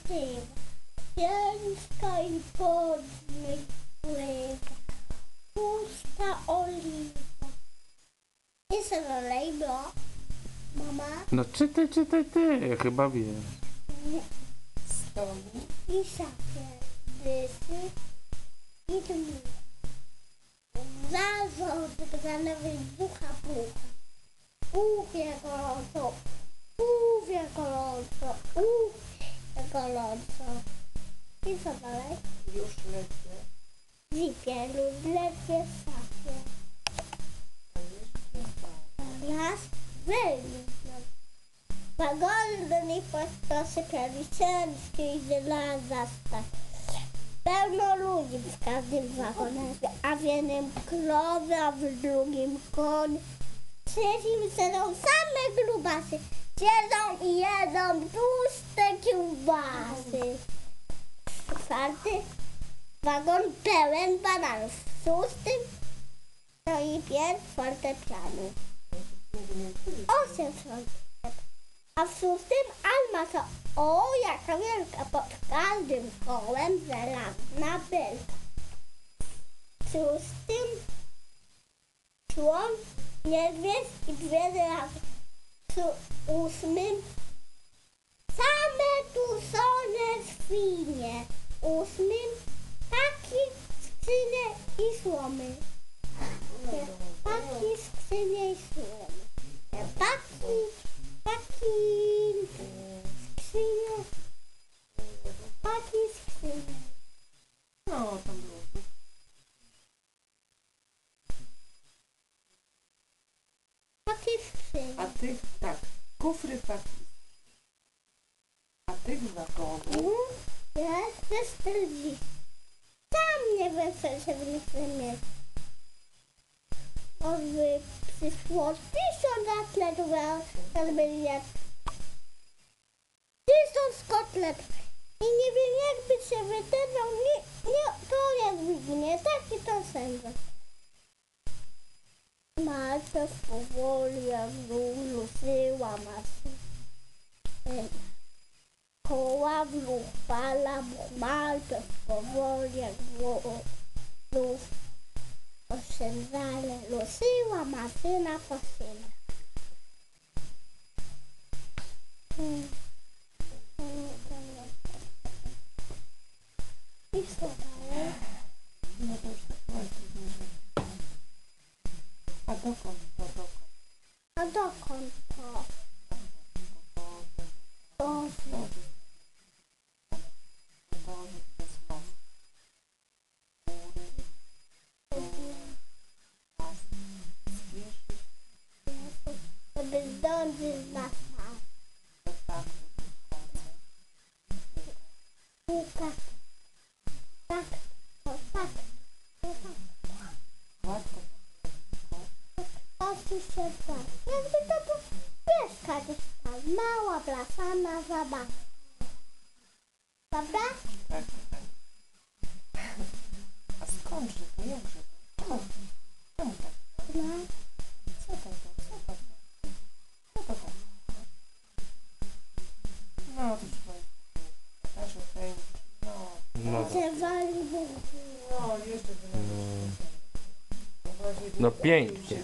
tyłu. Ciężka i podmyśliwa. Pusta oliwa. Jest rolejbro. Mama. No czytaj ty, chyba wiesz. Stoi. I szafie. Dysy. I dmucha. Zazor wygranowy ducha pucha. Uwie gorąco. Uwie gorąco. Uwie gorąco. I co dalej? Już lecę. Zipie lub ledwie szafie. A jeszcze tak. Raz wyjdzie. Wagony do nich posypiali ciężkie i żelaza stać. Pełno ludzi w każdym wagonie, a w jednym krowy, a w drugim koń. W trzecim siedzą same grubasy. Siedzą i jedzą tłuste kiełbasy. Czwarty wagon pełen bananów. W szóstym stoi 5 fortepianów. 8 fortepianów. A w szóstym almasa. O, jaka wielka! Pod każdym kołem żelazna belka. W szóstym słon, niedźwiedź i 2 żelazy. W ósmym same tuszone świnie. W ósmym taki, skrzynie i słomy. Taki, skrzynie i słomy. Taki skrzynie. Taki skrzynie. No, to było. Taki skrzynie. A tych, tak, kufry taki. A tych wagonów Jest ze 40. Tam nie wiem, co się w nich zmieści. Może przyszło 1000 atletów, jak byli jak 1000 kotletów. I nie wiem, jakby się wytężał, to jak widzimy, taki to sędzia. Malta powoli jak ruszyła maszyna. Koła fala, malta powoli jak oszczędzale ruszyła maszyna po syna. I co dalej? no to już tak ładnie. A dokąd to, dokąd? A dokąd to? To żeby zdążyć na sam. Tak, tak, tak, tak. Oczy się tak. Jakby to był pieska gdzieś tam. Mała, blasana zabawa. Prawda? Tak, tak. A skądże to, jakże to? Czemu tak? No. Co to? Co to? Co to? No, to trzeba pokażę tej, No, Się wali Bóg. no, jeszcze no pięknie.